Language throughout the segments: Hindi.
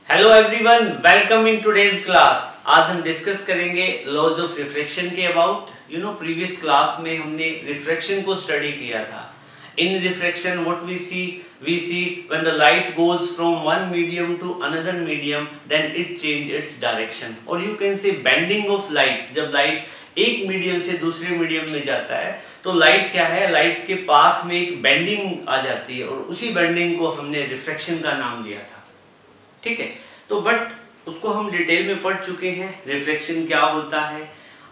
Hello everyone, welcome in today's class. आज हम डिस्कस करेंगे लॉज ऑफ रिफ्रैक्शन के अबाउट। प्रीवियस क्लास में हमने रिफ्रैक्शन को स्टडी किया था। In refraction what we see when the light goes from one medium to another medium then it change its direction, और you can say bending of light. जब लाइट एक मीडियम से दूसरे मीडियम में जाता है तो लाइट क्या है, लाइट के पाथ में एक बेंडिंग आ जाती है, और उसी बेंडिंग को हमने रिफ्रैक्शन का नाम दिया था। ठीक है, तो बट उसको हम डिटेल में पढ़ चुके हैं। रिफ्लेक्शन क्या होता है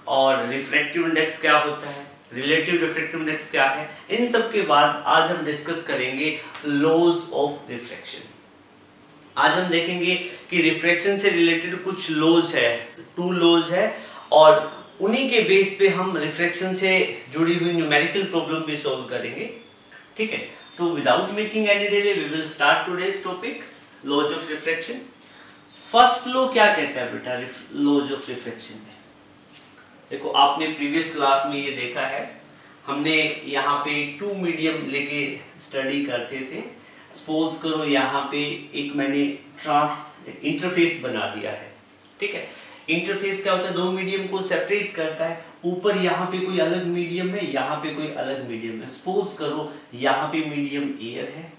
और रिफ्रैक्टिव इंडेक्स क्या होता है, रिलेटिव रिफ्रैक्टिव इंडेक्स क्या है। इन सब के बाद आज हम डिस्कस करेंगे लॉज ऑफ रिफ्रैक्शन। आज हम देखेंगे कि रिफ्रैक्शन से रिलेटेड कुछ लॉज है, 2 लॉज है, और उन्हीं के बेस पे हम रिफ्रैक्शन से जुड़ी हुई न्यूमेरिकल प्रॉब्लम भी सॉल्व करेंगे। ठीक है, तो without making any delay we will start today's topic, laws of refraction. First law क्या कहता है बेटा लॉज ऑफ रिफ्रैक्शन में? देखो, आपने प्रीवियस क्लास में ये देखा है, हमने यहाँ पे 2 मीडियम लेके स्टडी करते थे। सपोज करो यहाँ पे एक मैंने इंटरफेस बना दिया है। ठीक है, इंटरफेस क्या होता है, 2 मीडियम को सेपरेट करता है। ऊपर यहाँ पे कोई अलग मीडियम है, यहाँ पे कोई अलग मीडियम है। सपोज करो यहाँ पे मीडियम एयर है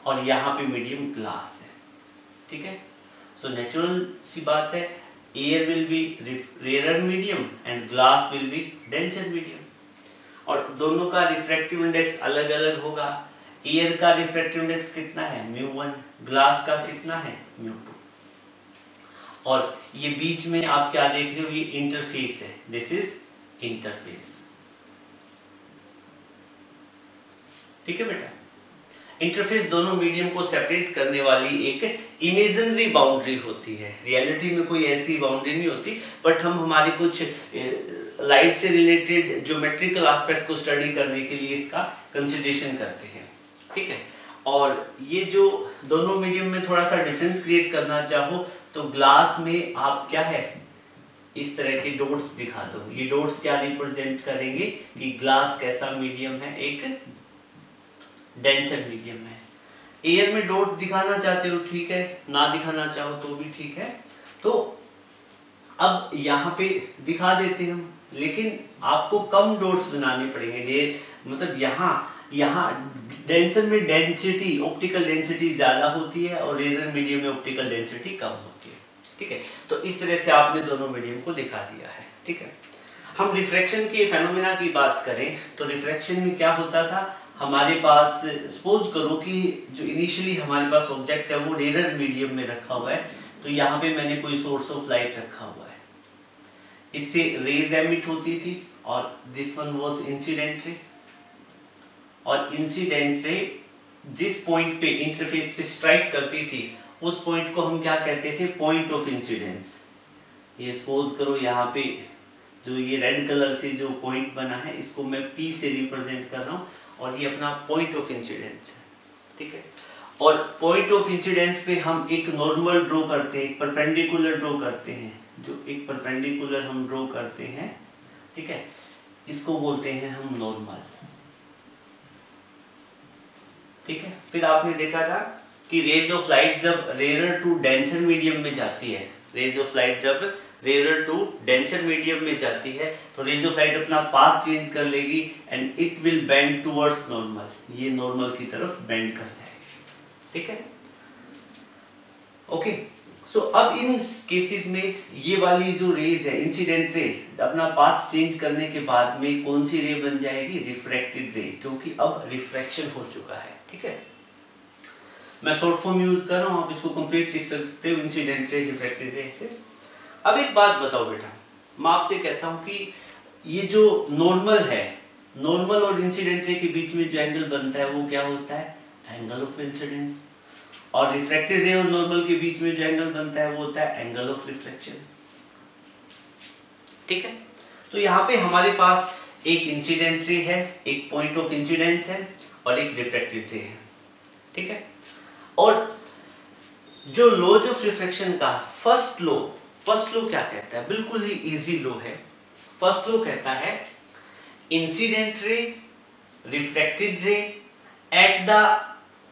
और यहाँ पे मीडियम ग्लास है। ठीक है, सो नेचुरल सी बात है, air will be rare medium and glass will be denser medium, और दोनों का रिफ्रैक्टिव इंडेक्स अलग अलग होगा। एयर का रिफ्रैक्टिव इंडेक्स कितना है, μ1, ग्लास का कितना है, μ2। और ये बीच में आप क्या देख रहे हो, ये इंटरफेस है, दिस इज इंटरफेस। ठीक है बेटा, इंटरफेस दोनों मीडियम को सेपरेट करने वाली एक इमेजिनरी बाउंड्री होती है। रियलिटी में कोई ऐसी बाउंड्री नहीं होती, बट हम हमारे कुछ लाइट से रिलेटेड ज्योमेट्रिकल एस्पेक्ट को स्टडी करने के लिए इसका कंसिडरेशन करते हैं। ठीक है, और ये जो दोनों मीडियम में थोड़ा सा डिफरेंस क्रिएट करना चाहो तो ग्लास में आप क्या है, इस तरह के डॉट्स दिखा दो। ये डॉट्स क्या रिप्रेजेंट करेंगे कि ग्लास कैसा मीडियम है, एक डेंसर मीडियम है। एयर में डॉट दिखाना चाहते हो ठीक है, ना दिखाना चाहो तो भी ठीक है। तो अब यहाँ पे दिखा देते हैं हम, लेकिन आपको कम डॉट्स बनाने पड़ेंगे। मतलब यहाँ डेंसर में डेंसिटी, ऑप्टिकल डेंसिटी ज्यादा होती है, और रेयर मीडियम में ऑप्टिकल डेंसिटी कम होती है। ठीक है, तो इस तरह से आपने दोनों मीडियम को दिखा दिया है। ठीक है, हम रिफ्रैक्शन के फेनोमेना की बात करें तो रिफ्रैक्शन में क्या होता था, हमारे पास सपोज करो कि जो इनिशियली हमारे पास ऑब्जेक्ट है वो रेयर मीडियम में रखा हुआ है, तो यहाँ पे मैंने कोई सोर्स ऑफ लाइट रखा हुआ है, इससे रेज एमिट होती थी, और this one was incident ray, और इंसिडेंट रे जिस पॉइंट पे इंटरफेस पे स्ट्राइक करती थी उस पॉइंट को हम क्या कहते थे, पॉइंट ऑफ इंसिडेंस। ये सपोज करो यहाँ पे जो ये रेड कलर से जो पॉइंट बना है, इसको मैं P से रिप्रेजेंट कर रहा हूँ, और ये अपना पॉइंट ऑफ इंसिडेंस है। ठीक है, और पॉइंट ऑफ इंसिडेंस पे हम एक नॉर्मल ड्रॉ करते हैं, एक परपेंडिकुलर ड्रॉ करते हैं, जो एक परपेंडिकुलर हम ड्रॉ करते हैं। ठीक है, इसको बोलते हैं हम नॉर्मल। ठीक है, फिर आपने देखा था कि रेज ऑफ लाइट जब रेयर टू डेंसर मीडियम में जाती है, रेज ऑफ लाइट जब रेयर टू डेंसर मीडियम में जाती है तो रेज ऑफ लाइट अपना पाथ चेंज कर लेगी and it will bend towards normal. ये नॉर्मल की तरफ बेंड कर जाएगी। ठीक है, ओके। सो अब इन केसेस में ये वाली जो रेज है, इंसिडेंट रे, अपना पाथ चेंज करने के बाद में कौन सी रे बन जाएगी, रिफ्रैक्टेड रे, क्योंकि अब रिफ्रैक्शन हो चुका है। ठीक है, मैं शॉर्ट फॉर्म यूज कर रहा हूँ, आप इसको कंप्लीट लिख सकते हो, इंसिडेंट रे, रिफ्रैक्टेड रे से। अब एक बात बताओ बेटा, मैं आपसे कहता हूँ कि ये जो नॉर्मल है, नॉर्मल और इंसिडेंट रे के बीच में जो एंगल बनता है वो क्या होता है, एंगल ऑफ इंसिडेंस, और रिफ्रैक्टेड रे और नॉर्मल के बीच में जो एंगल बनता है वो होता है एंगल ऑफ रिफ्लेक्शन। ठीक है, तो यहाँ पे हमारे पास एक इंसिडेंट रे है, एक पॉइंट ऑफ इंसिडेंस है, और एक रिफ्रैक्टेड रे है। ठीक है, और जो लॉज ऑफ रिफ्रैक्शन का फर्स्ट लॉ क्या कहता है, बिल्कुल ही इजी लॉ है। फर्स्ट लॉ कहता है incident ray, refracted ray at the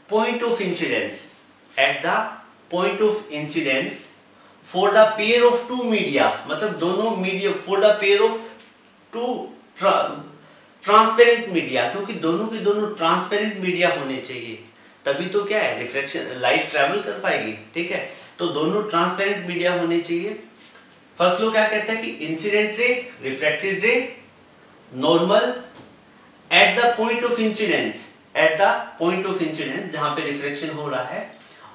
point of incidence, at the point of incidence for the pair of two media, मतलब दोनों media, for the pair of two transparent media, क्योंकि दोनों के दोनों ट्रांसपेरेंट मीडिया होने चाहिए, तभी तो क्या है रिफ्लेक्शन, लाइट ट्रैवल कर पाएगी। ठीक है, तो दोनों ट्रांसपेरेंट मीडिया होने चाहिए। फर्स्ट लॉ क्या कहता है कि incident ray, refracted ray, normal at the point of incidence, at the point of incidence जहां पे रिफ्लेक्शन हो रहा है,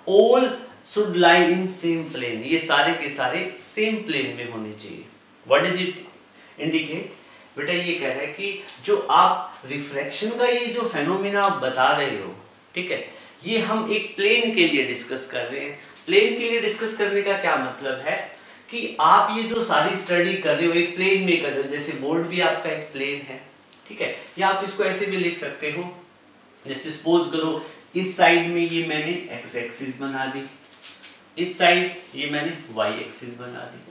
all should lie in same plane, ये सारे के सारे सेम प्लेन में होने चाहिए। What is it indicate? बेटा ये कह रहा है कि जो आप रिफ्रैक्शन का ये जो फेनोमेना आप बता रहे हो, ठीक है, ये हम एक प्लेन के लिए डिस्कस कर रहे हैं। प्लेन के लिए डिस्कस करने का क्या मतलब है कि आप ये जो सारी स्टडी कर रहे हो एक प्लेन में कर रहे हो, जैसे बोर्ड भी आपका एक प्लेन है, ठीक है, या आप इसको ऐसे भी लिख सकते हो, जैसे सपोज करो इस साइड में ये मैंने एक्स एक्सिस बना दी, इस साइड ये मैंने वाई एक्सिस बना दी।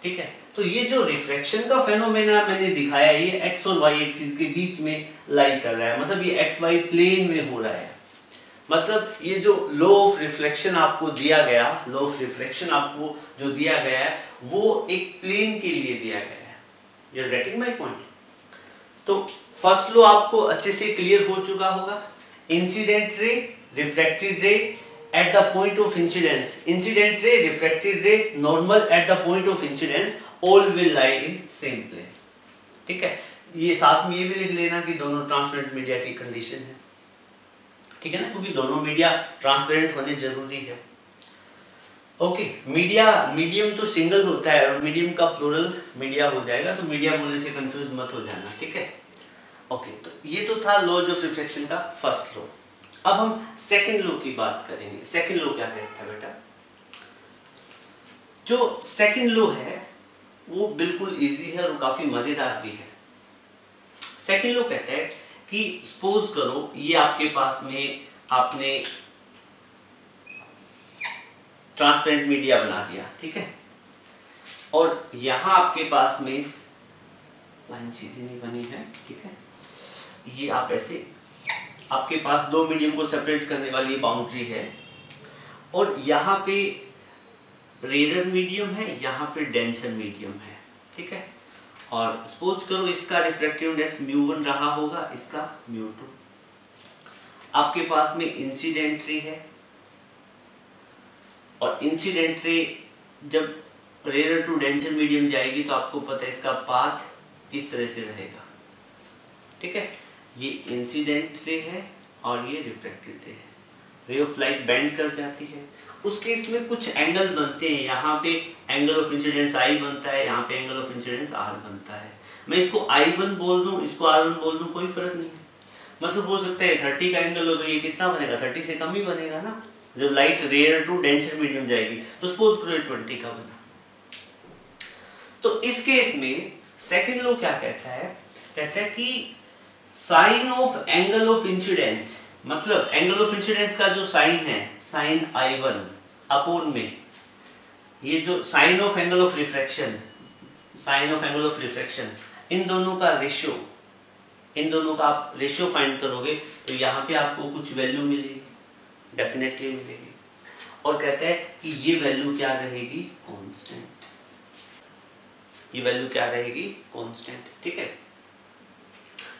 ठीक है, तो ये जो रिफ्रैक्शन का फेनोमेना मैंने दिखाया ये एक्स और वाई एक्सिस के बीच में लाई कर रहा है, मतलब ये एक्स वाई प्लेन में हो रहा है। मतलब ये जो लॉ ऑफ रिफ्लेक्शन आपको दिया गया, लॉ ऑफ रिफ्लेक्शन आपको जो दिया गया है वो एक प्लेन के लिए दिया गया है। You are getting my point? तो फर्स्ट लॉ आपको अच्छे से क्लियर हो चुका होगा। इंसिडेंट रे, रिफ्रैक्टेड रे at the point of incidence, incident ray, refracted ray, normal at the point of incidence, all will lie in same plane। ठीक है, ये साथ में ये भी लिख लेना कि दोनों ट्रांसपेरेंट मीडिया की कंडीशन है, ठीक है ना, क्योंकि दोनों मीडिया ट्रांसपेरेंट होने जरूरी है। ओके, मीडिया, मीडियम तो सिंगल होता है और मीडियम का प्लूरल मीडिया हो जाएगा, तो मीडिया बोलने से कंफ्यूज मत हो जाना। ठीक है, ओके, तो ये तो था लॉज ऑफ रिफ्लेक्शन का फर्स्ट लॉ। अब हम सेकंड लॉ की बात करेंगे। सेकंड लॉ क्या कहता है बेटा? जो सेकंड लॉ है वो बिल्कुल इजी है और काफी मजेदार भी है। सेकंड लॉ कहता है कि सपोज करो ये आपके पास में आपने ट्रांसपेरेंट मीडिया बना दिया, ठीक है, और यहां आपके पास में लाइन सीधी नहीं बनी है, ठीक है, ये आप ऐसे, आपके पास दो मीडियम को सेपरेट करने वाली बाउंड्री है और यहाँ पे रेयर मीडियम है, यहाँ पे डेंसर मीडियम है। ठीक है, और सपोज करो इसका रिफ्रैक्टिव इंडेक्स μ1 रहा होगा, इसका μ2। आपके पास में इंसिडेंट रे है और इंसिडेंट रे जब रेयर टू डेंसर मीडियम जाएगी तो आपको पता है इसका पाथ इस तरह से रहेगा। ठीक है, ये इंसिडेंट रे है और ये रिफ्रैक्टेड रे है। रे ऑफ लाइट बेंड कर जाती है, उस केस में कुछ एंगल बनते हैं, यहाँ पे एंगल ऑफ इंसिडेंस I बनता है, यहाँ पे एंगल ऑफ इंसिडेंस R बनता है। मैं इसको I1 बोल दूं, इसको R1 बोल दूं, कोई फर्क नहीं है। मतलब हो सकता है 30 का एंगल हो तो ये कितना बनेगा, 30 से कम ही बनेगा ना, जब light rare to denser medium जाएगी। तो सपोज करो 20 का बना। तो इस केस में सेकंड लॉ क्या कहता है कि sine of angle of incidence, मतलब एंगल ऑफ इंसिडेंस का जो साइन है, साइन I1 अपॉन में ये जो sine of angle of refraction, sine of angle of refraction, इन दोनों का रेशियो, इन दोनों का आप रेशियो फाइंड करोगे तो यहाँ पे आपको कुछ वैल्यू मिलेगी, डेफिनेटली मिलेगी। और कहते हैं कि ये वैल्यू क्या रहेगी, कांस्टेंट। ये वैल्यू क्या रहेगी, कांस्टेंट। ठीक है,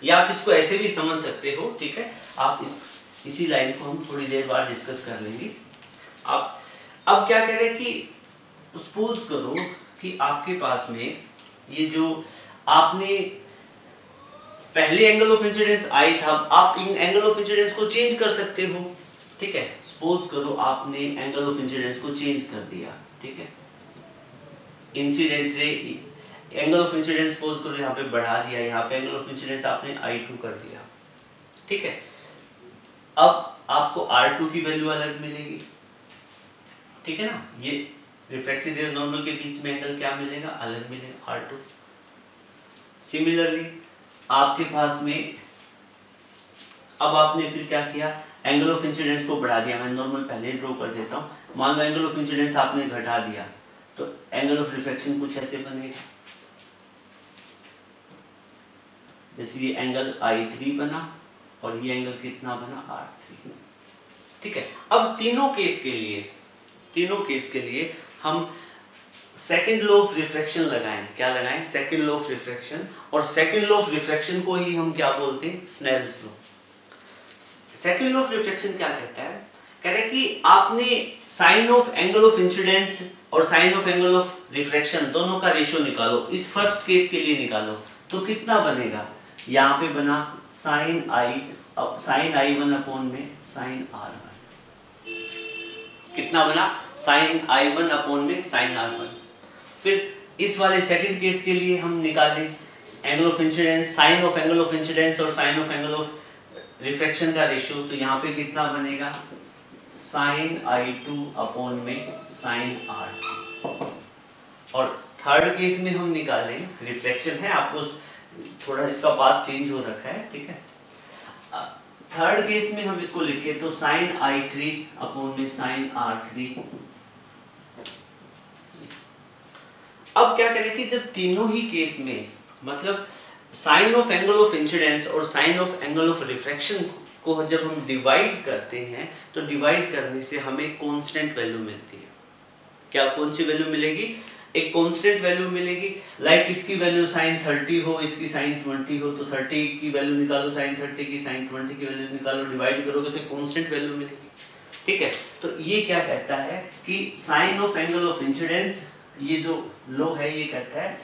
या आप इसको ऐसे भी समझ सकते हो। ठीक है, आप इसी लाइन को हम थोड़ी देर बाद डिस्कस कर लेंगे। आप अब क्या कह रहे हैं कि सपोज करो कि आपके पास में ये जो आपने पहले एंगल ऑफ इंसिडेंस I था, आप इन एंगल ऑफ इंसिडेंस को चेंज कर सकते हो। ठीक है, सपोज करो आपने एंगल ऑफ इंसिडेंस को चेंज कर दिया। ठीक है, इंसिडेंट रे एंगल ऑफ इंसिडेंस सपोज करो यहाँ पे बढ़ा दिया, यहाँ पे एंगल ऑफ इंसिडेंस आपने I2 कर दिया। ठीक है, अब आपको R2 की वैल्यू अलग मिलेगी। ठीक है ना, ये रिफ्रैक्टेड रे नॉर्मल के बीच में एंगल क्या मिलेगा, अलग मिलेगा, R2। सिमिलरली आपके पास में अब आपने फिर क्या किया, एंगल ऑफ इंसिडेंस को बढ़ा दिया। मैं नॉर्मल पहले ड्रॉ कर देता हूँ। मान लो एंगल ऑफ इंसिडेंस आपने घटा दिया तो एंगल ऑफ रिफ्रैक्शन कुछ ऐसे बनेगा, जैसे ये एंगल I3 बना और ये एंगल कितना बना, R3। ठीक है, अब तीनों केस के लिए तीनों केस के लिए हम सेकंड लॉ ऑफ रिफ्रैक्शन लगाएं। क्या लगाएं? Second law of refraction. और सेकंड लॉ ऑफ रिफ्रैक्शन को ही हम क्या बोलते हैं? Snell's law. Second law of refraction क्या कहता है? कहता है कि आपने sine of angle of incidence और sine of angle of refraction दोनों का रेशियो निकालो। इस फर्स्ट केस के लिए निकालो तो कितना बनेगा? यहाँ पे बना साइन I1 अपॉन में साइन R1। कितना बना? साइन I1 अपॉन में साइन R1। फिर इस वाले सेकंड केस के लिए हम निकालें angle of incidence, sine of angle of incidence और sine of angle of refraction का रेशियो। तो यहाँ पे कितना बनेगा? साइन I2 अपॉन में साइन R2। और थर्ड केस में हम निकालें, रिफ्लेक्शन है, आपको थोड़ा इसका पाथ चेंज हो रखा है, ठीक है। थर्ड केस में हम इसको लिखे तो साइन I3 अपॉन में साइन R3। अब क्या करें कि जब तीनों ही केस में मतलब sine of angle of incidence और sine of angle of refraction को जब हम डिवाइड करते हैं तो डिवाइड करने से हमें कांस्टेंट वैल्यू मिलती है। क्या कौन सी वैल्यू मिलेगी? एक कांस्टेंट वैल्यू मिलेगी। लाइक इसकी वैल्यू साइन 30 हो, इसकी साइन 20 हो, तो 30 की वैल्यू निकालो, साइन 30 की साइन 20 की वैल्यू निकालो, डिवाइड करोगे तो कांस्टेंट वैल्यू मिलेगी, ठीक है। तो ये क्या कहता है कि sine of angle of incidence, ये जो लो है ये कहता है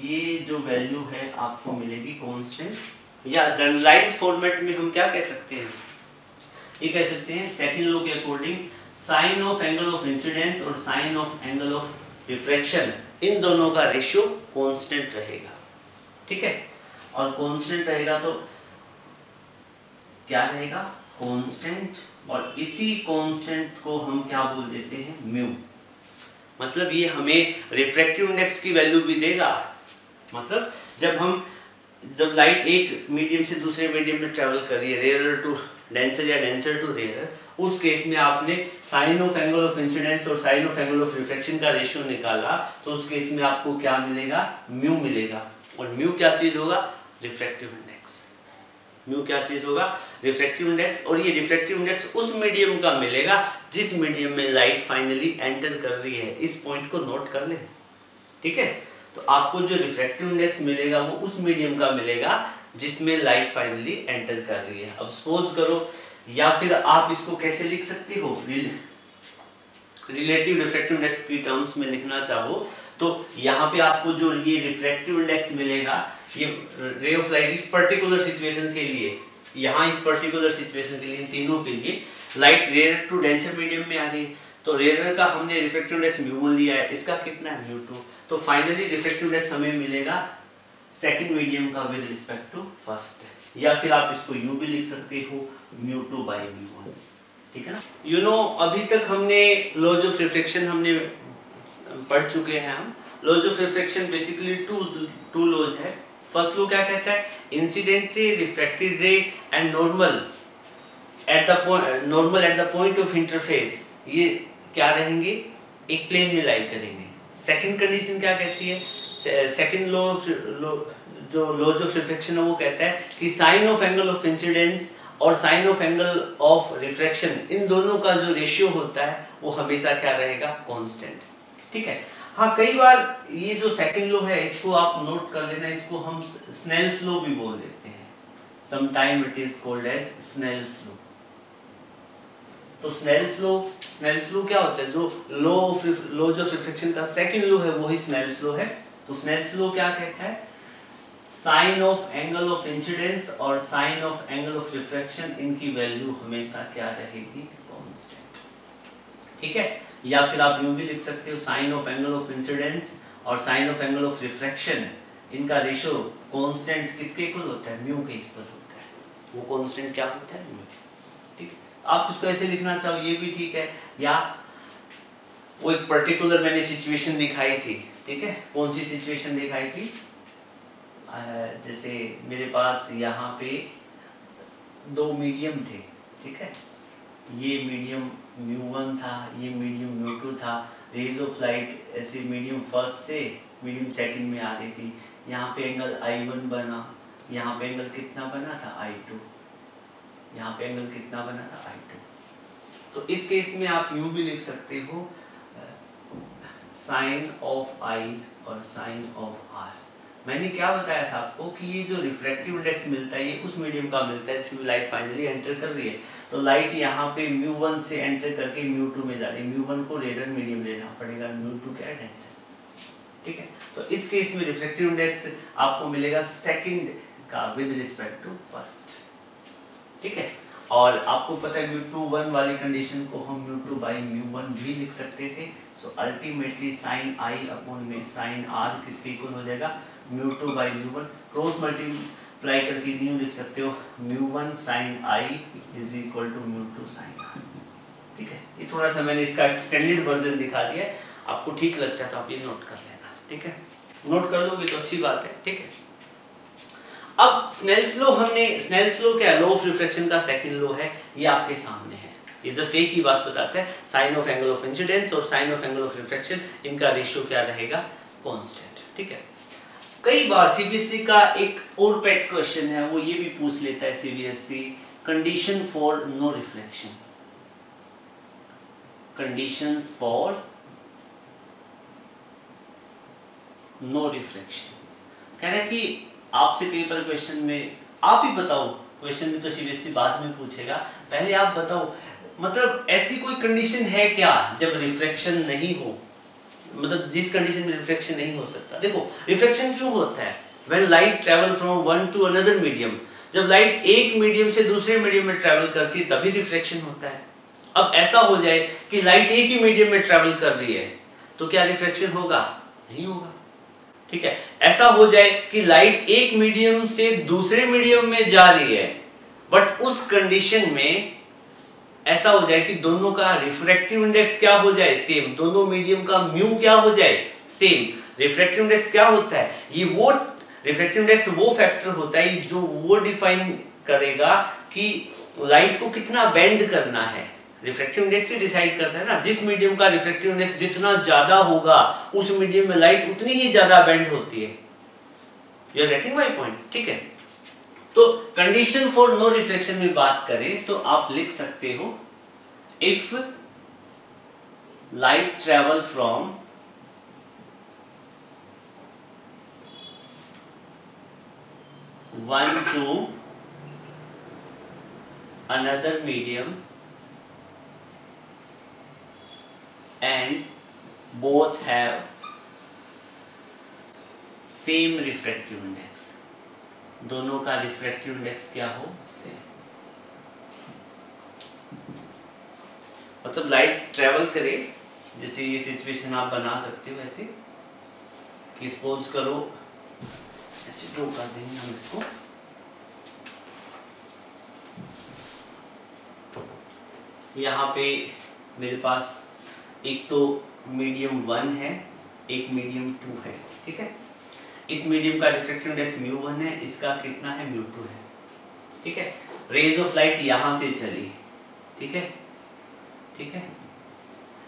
ये जो वैल्यू है आपको मिलेगी कांस्टेंट, या जनरलाइज फॉर्मेट में हम क्या कह सकते हैं? ये कह सकते हैं सेकंड लॉ के according sine of angle of incidence और sine of angle of refraction, इन दोनों का रेशियो कांस्टेंट रहेगा, ठीक है। और कांस्टेंट रहेगा तो क्या रहेगा? कांस्टेंट। और इसी कांस्टेंट को हम क्या बोल देते हैं? म्यू। मतलब ये हमें रिफ्रैक्टिव इंडेक्स की वैल्यू भी देगा। मतलब जब लाइट एक मीडियम से दूसरे मीडियम में ट्रेवल कर रही है, रेयरर टू डेंसर या डेंसर टू रेयरर, उस केस में आपने sine of angle of incidence और sine of angle of refraction का रेशियो निकाला तो उस केस में आपको क्या मिलेगा? म्यू मिलेगा। और म्यू क्या चीज होगा? Refractive index. म्यू क्या चीज होगा? Refractive index. और ये रिफ्रैक्टिव इंडेक्स उस मीडियम का मिलेगा जिस मीडियम में लाइट फाइनली एंटर कर रही है। इस पॉइंट को नोट कर ले, ठीक है। तो आपको जो रिफ्रैक्टिव इंडेक्स मिलेगा वो उस मीडियम का मिलेगा जिसमें लाइट फाइनली एंटर कर रही है। अब सपोज करो, या फिर आप इसको कैसे लिख सकते हो? रिलेटिव रिफ्रैक्टिव इंडेक्स की टर्म्स में लिखना चाहो तो यहाँ पे आपको जो ये रिफ्रैक्टिव इंडेक्स मिलेगा, ये रे ऑफ लाइट इस पर्टिकुलर सिचुएशन के लिए, यहाँ इस पर्टिकुलर सिचुएशन के लिए, इन तीनों के लिए light rare to denser medium में आ रही है तो रेयर का हमने रिफ्रैक्टिव इंडेक्स म्यू लिया है, इसका कितना है? म्यू2। तो फाइनली रिफ्रैक्टिव इंडेक्स हमें मिलेगा सेकंड मीडियम का विद रिस्पेक्ट टू फर्स्ट, या फिर आप इसको यू भी लिख सकते हो म्यू2 बाई म्यू1, ठीक है ना। यू नो अभी तक हमने लॉज ऑफ रिफ्रैक्शन हमने पढ़ चुके हैं। हम laws of refraction basically two laws है। फर्स्ट लॉ क्या कहता है? Incident ray, refracted ray and normal at the point of interface, ये क्या रहेंगे? एक प्लेन में लाइट करेंगे। सेकंड कंडीशन क्या कहती है? सेकंड लॉ जो लॉज ऑफ रिफ्रैक्शन है वो कहता है कि sine of angle of incidence और sine of angle of refraction, इन दोनों का जो रेशियो होता है वो हमेशा क्या रहेगा? कांस्टेंट, ठीक है। हाँ, कई बार ये जो सेकंड लॉ है इसको आप नोट कर लेना, इसको हम स्नेल्स लॉ भी बोल देते हैं। Some time it is called as Snell's law. तो स्नेल्स लॉ क्या होता है? जो लॉज ऑफ रिफ्रैक्शन का सेकंड लॉ है वही स्नेल्स लॉ है। तो स्नेल्स लॉ क्या कहता है? Sine of angle of incidence और sine of angle of refraction, इनकी वैल्यू हमेशा क्या रहेगी? कांस्टेंट, ठीक है। या फिर आप यूं भी लिख सकते हो sine of angle of incidence और sine of angle of refraction, इनका रेशियो कांस्टेंट किसके इक्वल होता है? म्यू के इक्वल होता है। वो कांस्टेंट क्या होता है? म्यू, ठीक है। आप इसको ऐसे लिखना चाहो ये भी ठीक है, या वो एक पर्टिकुलर मैंने सिचुएशन दिखाई थी, ठीक है। कौन सी सिचुएशन दिखाई थी? जैसे मेरे पास यहाँ पे दो मीडियम थे, ठीक है। ये मीडियम म्यू1 था, ये मीडियम म्यू2 था। रेज ऑफ लाइट ऐसे मीडियम फर्स्ट से मीडियम सेकंड में आ रही थी। यहाँ पे एंगल I1 बना, यहाँ पे एंगल कितना बना था? I2। यहाँ पे एंगल कितना बना था? I2। तो इस केस में आप यूं भी लिख सकते हो साइन ऑफ आई और साइन ऑफ आर। मैंने क्या बताया था आपको कि ये जो रिफ्रैक्टिव इंडेक्स मिलता है ये उस मीडियम का मिलता है जिसमें लाइट फाइनली एंटर कर रही है। तो लाइट यहाँ पे μ1 से एंटर करके μ2 में जा रही है। μ1 को रेडर मीडियम लेना पड़ेगा, μ2 क्या टेंशन, ठीक है। तो इस केस में रिफ्रैक्टिव इंडेक्स आपको मिलेगा सेकंड का विद रिस्पेक्ट टू फर्स्ट, ठीक है। और आपको पता है μ2 वाली कंडीशन को हम μ2 बाई μ1 भी लिख सकते थे। So ultimately sine I upon में साइन आर किसके इक्वल हो जाएगा, μ2 बाई μ1। क्रॉस मल्टीप्लाई करके न्यू लिख सकते हो μ1 sine I is equal to μ2 sine R, ठीक है। ये थोड़ा सा मैंने इसका एक्सटेंडेड वर्जन दिखा दिया है, आपको ठीक लगता है तो आप ये नोट कर लेना, ठीक है। नोट कर लोगे तो अच्छी बात है, ठीक है। अब स्नेल्स लॉ स्नेल्स लॉ क्या है, लॉ ऑफ रिफ्रैक्शन का सेकंड लॉ है, ये आपके सामने है। ये जस्ट एक ही बात बताता है, sine of angle of incidence और sine of angle of refraction, इनका रेशियो क्या रहेगा, कांस्टेंट, ठीक है। कई बार सीबीएसई का एक और पेट क्वेश्चन है, वो ये भी पूछ लेता है CBSE, condition for no reflection, conditions for no reflection. कहना है कि आपसे कई बार क्वेश्चन में आप ही बताओ, क्वेश्चन में तो सीबीएसई बाद में पूछेगा, पहले आप बताओ मतलब ऐसी कोई कंडीशन है क्या जब रिफ्लेक्शन नहीं हो, मतलब जिस कंडीशन में रिफ्लेक्शन नहीं हो सकता। देखो रिफ्लेक्शन क्यों होता है, when light travel from one two another medium, जब लाइट एक मीडियम से दूसरे मीडियम में ट्रैवल करती है तभी रिफ्लेक्शन होता है। अब ऐसा हो जाए कि लाइट एक ही मीडियम में ट्रैवल कर रही है तो क्या रिफ्लेक्शन होगा, नहीं होगा, ठीक है। ऐसा हो जाए कि लाइट एक मीडियम से दूसरे मीडियम में जा रही है, बट उस कंडीशन में ऐसा हो जाए कि दोनों का रिफ्रैक्टिव इंडेक्स क्या हो जाए, सेम, दोनों मीडियम का म्यू क्या हो जाए, सेम। रिफ्रैक्टिव इंडेक्स क्या होता है, ये वो रिफ्रैक्टिव इंडेक्स वो फैक्टर होता है जो वो डिफाइन करेगा कि लाइट को कितना बेंड करना है। रिफ्रैक्टिव इंडेक्स ही डिसाइड करता है ना, जिस मीडियम का रिफ्रैक्टिव इंडेक्स जितना ज्यादा होगा उस मीडियम में लाइट उतनी ही ज्यादा बेंड होती है। You are getting my point, ठीक है। तो कंडीशन फॉर नो रिफ्लेक्शन में बात करें तो आप लिख सकते हो, if light travel from one two another medium and both have same refractive index, दोनों का रिफ्रैक्टिव इंडेक्स क्या हो, सेम। मतलब लाइट ट्रेवल करे, जैसे ये सिचुएशन आप बना सकते हो ऐसे कि सपोज करो ऐसे ड्रॉ कर देंगे हम इसको, यहाँ पे मेरे पास एक तो मीडियम 1 है, एक मीडियम 2 है, ठीक है। इस मीडियम का रिफ्रैक्टिव इंडेक्स μ1 है, इसका कितना है, μ2 है, ठीक है। रेज ऑफ लाइट यहाँ से चली, ठीक है, ठीक है,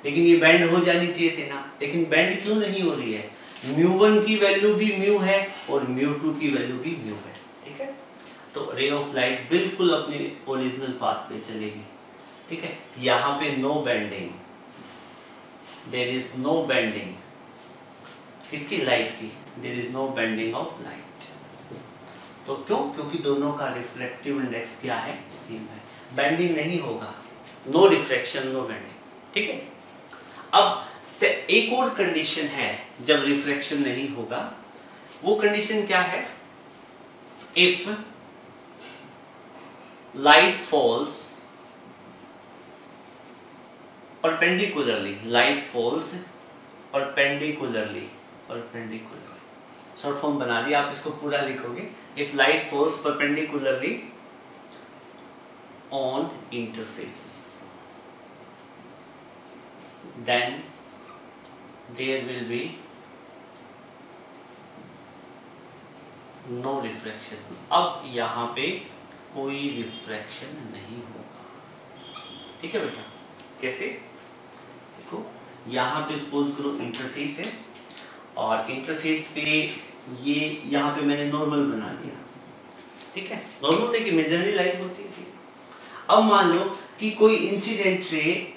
लेकिन ये बेंड हो जानी चाहिए थी ना, लेकिन बेंड क्यों नहीं हो रही है, μ1 की वैल्यू भी म्यू है और μ2 की वैल्यू भी म्यू है, ठीक है। तो रे ऑफ लाइट बिल्कुल अपने ओरिजिनल पाथ पे चलेगी, ठीक है। यहाँ पे no bending, there is no bending, किसकी, लाइट की, there is no bending of light. तो क्यों, क्योंकि दोनों का रिफ्लेक्टिव इंडेक्स क्या है, सेम है, बेंडिंग नहीं होगा, नो रिफ्लेक्शन नो बेंडिंग, ठीक है। अब एक और कंडीशन है जब रिफ्लेक्शन नहीं होगा, वो कंडीशन क्या है, if light falls perpendicularly, light falls perpendicularly, short form बना दिया, आप इसको पूरा लिखोगे, if light falls perpendicularly on interface then there will be no refraction। अब यहाँ पे कोई रिफ्रैक्शन नहीं होगा, ठीक है बेटा। कैसे, देखो यहाँ पे सपोज करो इंटरफेस है और इंटरफेस पे ये यहाँ पे मैंने नॉर्मल बना दिया, ठीक है। नॉर्मल तो एक इमेजिनरी लाइट होती है, ठीक है। अब मान लो कि कोई इंसिडेंट रे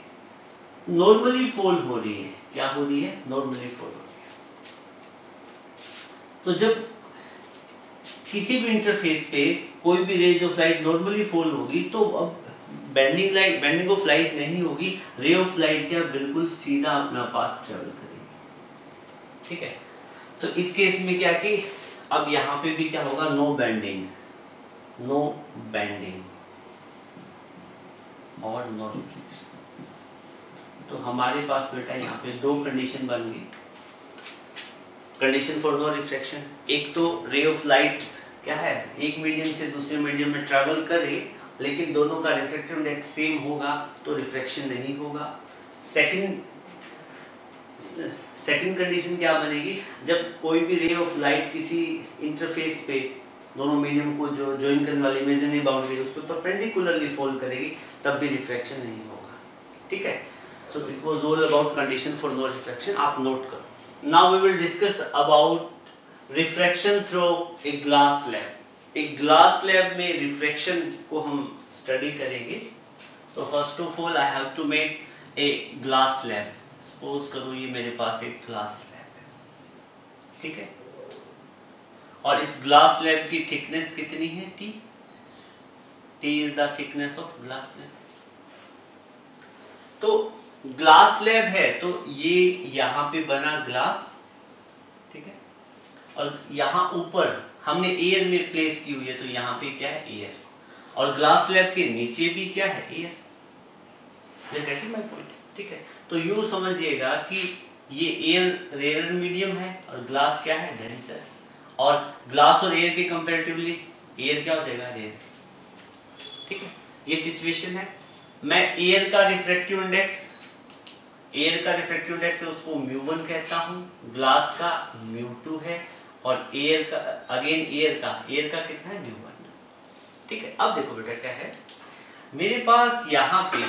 नॉर्मली फॉल हो रही है, क्या हो रही है, नॉर्मली फॉल हो रही है। तो जब किसी भी इंटरफेस पे कोई भी rays of light normally fall होगी तो अब बेंडिंग ऑफ लाइट नहीं होगी, रे ऑफ लाइट क्या बिल्कुल सीधा अपना पाथ ट्रेवल करेगी। ठीक है, तो इस केस में क्या कि अब यहाँ पे भी क्या होगा, नो बेंडिंग और नो रिफ्लेक्शन। तो हमारे पास बेटा यहाँ पे दो कंडीशन बन गई, कंडीशन फॉर नो रिफ्लेक्शन। एक तो रे ऑफ लाइट क्या है, एक मीडियम से दूसरे मीडियम में ट्रैवल करे लेकिन दोनों का रिफ्रैक्टिव इंडेक्स सेम होगा तो रिफ्लेक्शन नहीं होगा। सेकंड कंडीशन क्या बनेगी, जब कोई भी रे ऑफ लाइट किसी इंटरफेस पे दोनों मीडियम को जो ज्वाइन करने वाली इमेजिनरी बाउंड्री उस पर परपेंडिकुलरली फॉल करेगी तब भी रिफ्लेक्शन नहीं होगा। ठीक है, so it was all about condition for no reflection, आप नोट करो। Now we will discuss about refraction through a glass lab. एक ग्लास लैब में रिफ्रैक्शन को हम स्टडी करेंगे। तो first of all I have to make a glass lab. Suppose करो ये मेरे पास एक ग्लास लैब है, ठीक है, और इस ग्लास लैब की थिकनेस कितनी है, T is the thickness of glass lab. तो ग्लास लैब है तो ये यहाँ पे बना ग्लास, ठीक है, और यहाँ ऊपर हमने एयर में प्लेस की हुई है तो यहाँ पे क्या है, एयर, और ग्लास स्लैब के नीचे भी क्या है, air. You getting my point? ठीक है, तो यूँ समझिएगा कि ये एयर रेयर मीडियम है और ग्लास क्या है, डेंसर, और ग्लास और एयर के कंपैरेटिवली एयर क्या हो जाएगा, रेयर। ठीक है, ये सिचुएशन है। मैं एयर का रिफ्रैक्टिव इंडेक्स है उसको μ1 कहता हूँ, ग्लास का μ2 है, और एयर का अगेन एयर का कितना है, μ1। ठीक है, अब देखो बेटा क्या है, मेरे पास यहाँ पे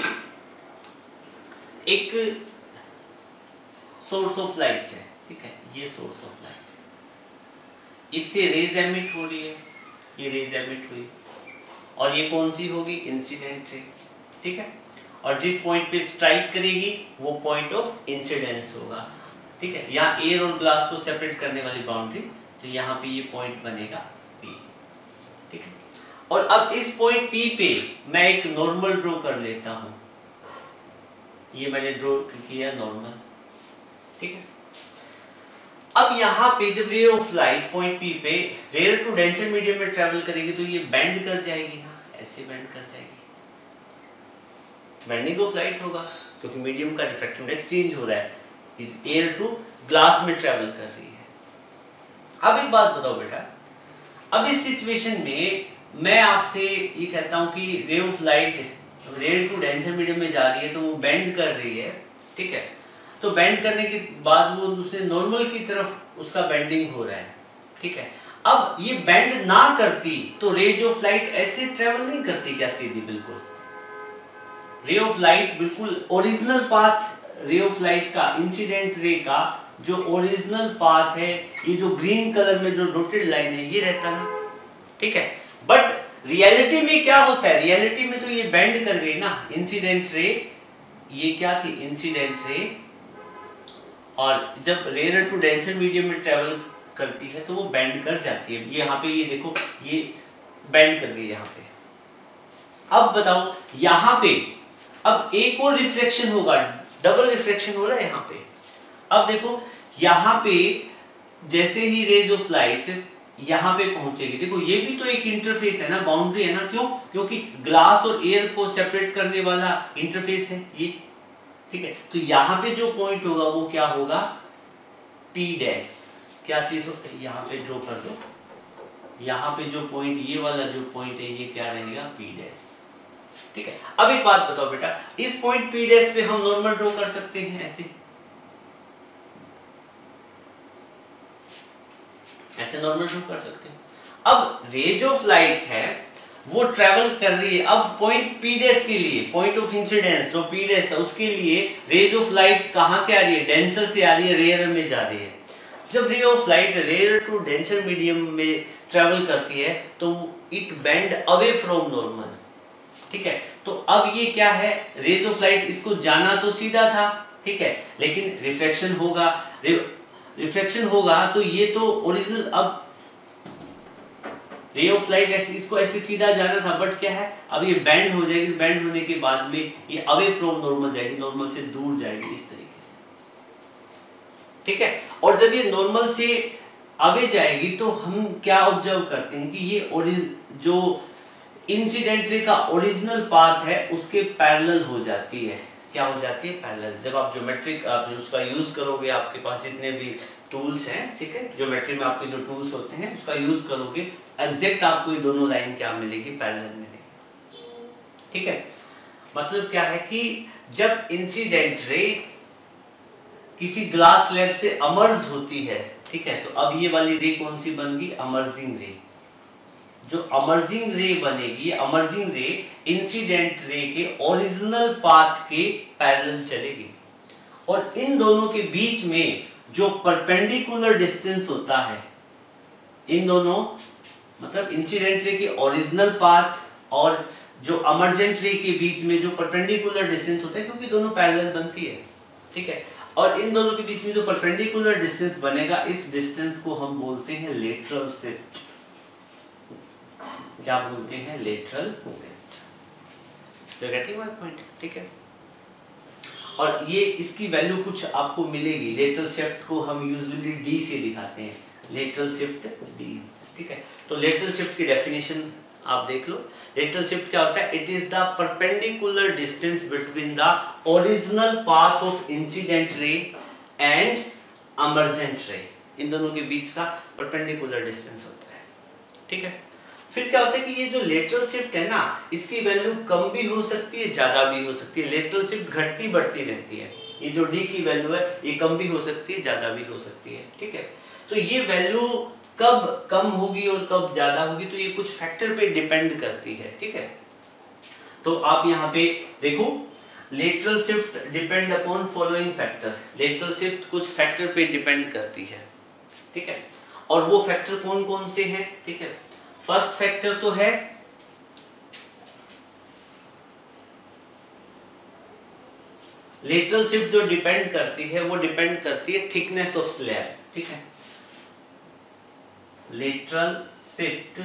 एक सोर्स ऑफ लाइट है, ठीक है, ये सोर्स ऑफ लाइट है, इससे रेज एमिट हो रही है, ये रेज एमिट हुई, और ये कौन सी होगी, इंसिडेंट रे। ठीक है, और जिस पॉइंट पे स्ट्राइक करेगी वो पॉइंट ऑफ इंसिडेंस होगा। ठीक है, यहाँ एयर और ग्लास को सेपरेट करने वाली बाउंड्री, तो यहाँ पे ये पॉइंट बनेगा P। ठीक है, और अब इस पॉइंट P पे मैं एक नॉर्मल ड्रॉ कर लेता हूँ, ये मैंने ड्रॉ किया नॉर्मल। ठीक है, अब यहाँ पे जब ray of light point P पे रेयर टू डेंसर मीडियम में ट्रेवल करेगी तो ये बेंड कर जाएगी ना, ऐसे बेंड कर जाएगी, बेंडिंग ऑफ लाइट होगा क्योंकि मीडियम का रिफ्रैक्टिव इंडेक्स चेंज हो रहा है, एयर टू ग्लास में ट्रेवल कर रही है। अब एक बात बताओ बेटा, अब इस सिचुएशन में मैं आपसे ये कहता हूँ कि ray of light rare to denser medium में जा रही है तो वो बेंड कर रही है। ठीक है, तो बेंड करने के बाद वो दूसरे नॉर्मल की तरफ उसका बेंडिंग हो रहा है। ठीक है, अब ये बेंड ना करती तो रेज ऑफ लाइट ऐसे ट्रेवल नहीं करती क्या, सीधी बिल्कुल। रे ऑफ लाइट बिल्कुल ओरिजिनल पाथ, रे ऑफ लाइट का इंसिडेंट रे का जो ओरिजिनल पाथ है, ये जो ग्रीन कलर में जो डॉटेड लाइन है ये रहता ना। ठीक है, बट रियलिटी में क्या होता है, रियलिटी में तो ये बेंड कर गई ना, इंसिडेंट रे, ये क्या थी, इंसिडेंट रे, और जब रेयर टू डेंसर मीडियम में ट्रेवल करती है तो वो बेंड कर जाती है। यहाँ पे ये देखो, ये बेंड कर गई यहाँ पे। अब बताओ यहाँ पे अब एक और रिफ्लेक्शन होगा, डबल रिफ्लेक्शन हो रहा है यहाँ पे। अब देखो यहाँ पे जैसे ही रेज ऑफ लाइट यहाँ पे पहुंचेगी, देखो ये भी तो एक इंटरफेस है ना, बाउंड्री है ना, क्यों, क्योंकि ग्लास और एयर को सेपरेट करने वाला इंटरफेस है ये। ठीक है, तो यहाँ पे जो पॉइंट होगा वो क्या होगा, P डैश, क्या चीज हो, यहाँ पे ड्रॉ कर दो, यहाँ पे जो पॉइंट, ये वाला जो पॉइंट है ये क्या रहेगा, P डैश। ठीक है, अब एक बात बताओ बेटा, इस पॉइंट P डैश पे हम नॉर्मल ड्रॉ कर सकते हैं, ऐसे नॉर्मल ड्रॉ कर सकते हैं। अब रेज ऑफ लाइट है वो ट्रेवल कर रही है, अब पॉइंट P डैश के लिए, पॉइंट ऑफ इंसिडेंस जो P डैश है उसके लिए रेज ऑफ लाइट कहां से आ रही है, डेंसर से आ रही है, रेयर में जा रही है। जब ray of light rare to denser medium में ट्रेवल करती है तो it bend away from normal. ठीक है, तो अब ये क्या है, रेज ऑफ लाइट, इसको जाना तो सीधा था ठीक है, लेकिन रिफ्लेक्शन होगा, रिफ्लेक्शन होगा तो ये तो ओरिजिनल, अब रे ऑफ लाइट ऐसे इसको ऐसे सीधा जाना था, बट क्या है अब ये बैंड हो जाएगी, बैंड होने के बाद में ये अवे फ्रॉम नॉर्मल जाएगी, नॉर्मल से दूर जाएगी इस तरीके से, ठीक है। और जब ये नॉर्मल से अवे जाएगी तो हम क्या ऑब्जर्व करते हैं कि ये जो इंसिडेंट रे का ओरिजिनल पाथ है उसके पैरेलल हो जाती है। क्या हो जाती है? पैरेलल। जब आप ज्योमेट्रिक आप उसका यूज करोगे, आपके पास जितने भी टूल्स हैं, ठीक है, ज्योमेट्री में आपके जो टूल्स होते हैं उसका यूज करोगे, एग्जैक्ट आपको ये दोनों लाइन क्या मिलेगी? पैरेलल मिलेगी, ठीक है। मतलब क्या है कि जब इंसिडेंट रे किसी ग्लास स्लैब से अमर्ज होती है, ठीक है, तो अब ये वाली रे कौन सी बन गई? अमर्जिंग रे। जो अमर्जिंग रे बनेगी, अमर्जिंग रे इंसिडेंट रे के ओरिजिनल पाथ के पैरेलल चलेगी, और इन दोनों के बीच में जो परपेंडिकुलर डिस्टेंस होता है, इन दोनों मतलब इंसिडेंट रे के ओरिजिनल पाथ और जो अमर्जेंट रे के बीच में जो परपेंडिकुलर डिस्टेंस होता है, क्योंकि दोनों पैरेलल बनती है, ठीक है, और इन दोनों के बीच में जो परपेंडिकुलर डिस्टेंस बनेगा, इस डिस्टेंस को हम बोलते हैं लेटरल शिफ्ट। क्या बोलते हैं? Lateral shift. तो गेटिंग माय पॉइंट, ठीक है। और ये इसकी वैल्यू कुछ आपको मिलेगी। लेटरल शिफ्ट को हम यूजुअली डी से दिखाते हैं, लेटरल शिफ्ट डी, ठीक है। तो लेटरल शिफ्ट की डेफिनेशन आप देख लो। लेटरल शिफ्ट क्या होता है? It is the perpendicular distance between the original path of incident ray and emergent ray. इन दोनों के बीच का परपेंडिकुलर डिस्टेंस होता है, ठीक है। फिर क्या होता है कि ये जो लेटरल शिफ्ट है ना, इसकी वैल्यू कम भी हो सकती है, ज्यादा भी हो सकती है। लेटरल शिफ्ट घटती बढ़ती रहती है। ये जो डी की वैल्यू है ये कम भी हो सकती है, ज्यादा भी हो सकती है, ठीक है। तो ये वैल्यू कब कम होगी और कब ज्यादा होगी, तो ये कुछ फैक्टर पे डिपेंड करती है, ठीक है। तो आप यहाँ पे देखो, lateral shift depend upon following factor. Lateral shift कुछ फैक्टर पे डिपेंड करती है, ठीक है। और वो फैक्टर कौन कौन से हैं, ठीक है। फर्स्ट फैक्टर तो है लेटरल शिफ्ट, जो डिपेंड करती है वो डिपेंड करती है थिकनेस ऑफ स्लैब, ठीक है। Lateral shift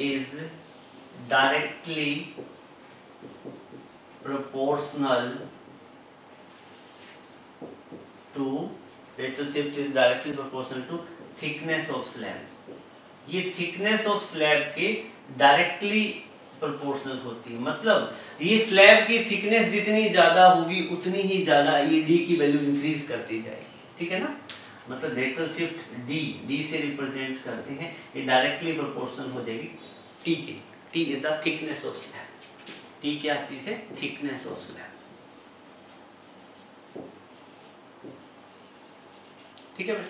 is directly proportional to lateral shift is directly proportional to thickness of slab. ये थिकनेस ऑफ स्लैब के डायरेक्टली प्रोपोर्शनल होती है। मतलब ये स्लैब की थिकनेस जितनी ज्यादा होगी उतनी ही ज्यादा ये डी की वैल्यू इंक्रीज करती जाएगी, ठीक है ना। मतलब लेटरल शिफ्ट डी से रिप्रेजेंट करते हैं, ये डायरेक्टली प्रोपोर्शनल हो जाएगी टी के। T is the thickness of slab. T क्या चीज है? थिकनेस ऑफ स्लैब, ठीक है।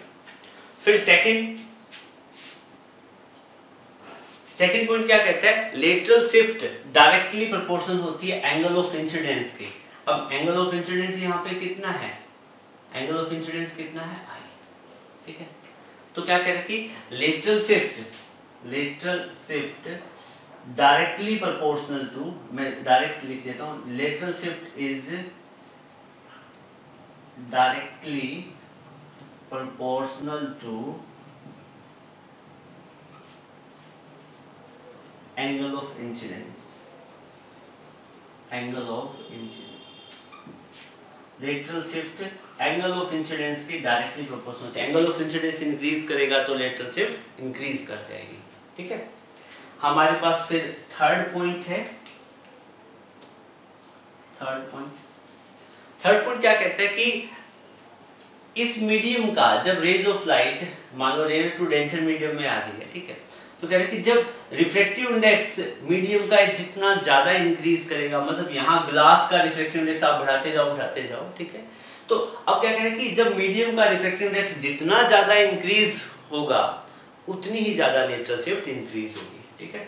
फिर सेकंड पॉइंट क्या कहता है? लेटरल शिफ्ट डायरेक्टली प्रोपोर्शनल होती है एंगल ऑफ इंसिडेंस के। अब एंगल ऑफ इंसिडेंस यहाँ पे कितना है? एंगल ऑफ इंसिडेंस कितना है? आई, ठीक है। तो क्या कह रहे हैं कि lateral shift directly proportional to, मैं डायरेक्ट लिख देता हूं, lateral shift is directly proportional to angle of incidence. Lateral shift angle of incidence की डायरेक्टली प्रोपोर्शनल होती है। एंगल ऑफ इंसिडेंस इंक्रीज करेगा तो लेटरल शिफ्ट इंक्रीज कर जाएगी, ठीक है। हमारे पास फिर थर्ड पॉइंट है। थर्ड पॉइंट क्या कहता है कि इस मीडियम का जब रेज ऑफ लाइट मान लो रेयर टू डेंसर मीडियम में आ रही है, ठीक है, तो कह रहे हैं कि जब रिफ्रैक्टिव इंडेक्स मीडियम का जितना ज्यादा इंक्रीज करेगा, मतलब यहाँ ग्लास का रिफ्रैक्टिव इंडेक्स आप बढ़ाते जाओ, ठीक है। तो अब क्या कह रहे हैं कि जब मीडियम का रिफ्रैक्टिव इंडेक्स जितना ज्यादा इंक्रीज होगा उतनी ही ज्यादा लेटरल शिफ्ट इंक्रीज होगी, ठीक है।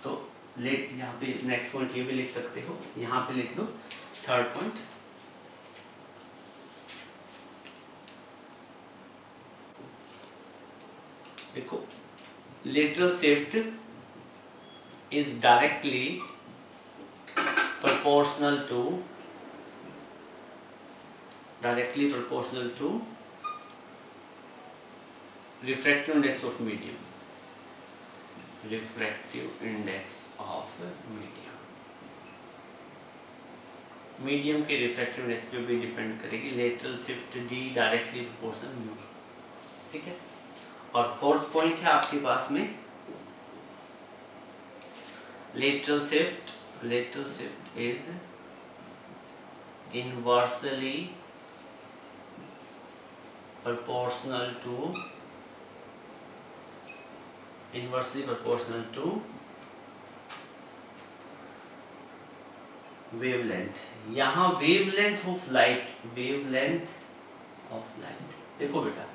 तो यहाँ पे नेक्स्ट पॉइंट ये भी लिख सकते हो, यहाँ पे लिख लो थर्ड पॉइंट। देखो, lateral shift is directly proportional to directly proportional to refractive index of medium. Refractive index of medium. Medium के रिफ्रैक्टिव इंडेक्स पे भी डिपेंड करेगी. Lateral shift D directly proportional mu. ठीक है. और फोर्थ पॉइंट है आपके पास में lateral shift. Lateral shift is inversely proportional to wavelength. यहाँ wavelength of light, wavelength of light. देखो बेटा,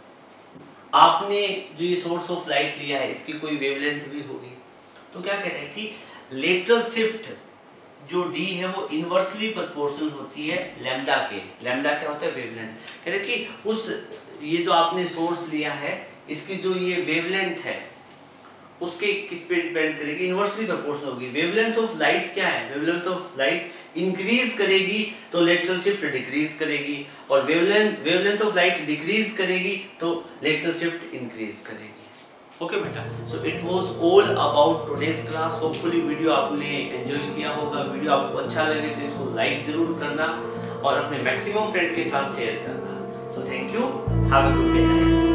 आपने जो ये सोर्स ऑफ लाइट लिया है इसकी कोई वेवलेंथ भी होगी. तो क्या कह रहे हैं कि लेटरल शिफ्ट जो d है वो इनवर्सली प्रोपोर्शनल होती है लैम्डा के. लैम्डा क्या होता है? वेवलेंथ. कह रहे कि उस ये जो आपने सोर्स लिया है इसकी जो ये वेवलेंथ है उसके किस पे डिपेंड करेगी? इनवर्सली प्रोपोर्शनल होगी. वेवलेंथ ऑफ लाइट क्या है? वेवलेंथ ऑफ लाइट इंक्रीज करेगी तो लेटरल शिफ्ट डिक्रीज करेगी, और वेवलेंथ ऑफ लाइट डिक्रीज करेगी तो लेटरल शिफ्ट इंक्रीज करेगी. ओके बेटा, सो it was all about today's class. Hopefully video आपने एंजॉय किया होगा. वीडियो आपको अच्छा लगे तो इसको लाइक जरूर करना और अपने मैक्सिमम फ्रेंड के साथ शेयर करना. So thank you, have a good day.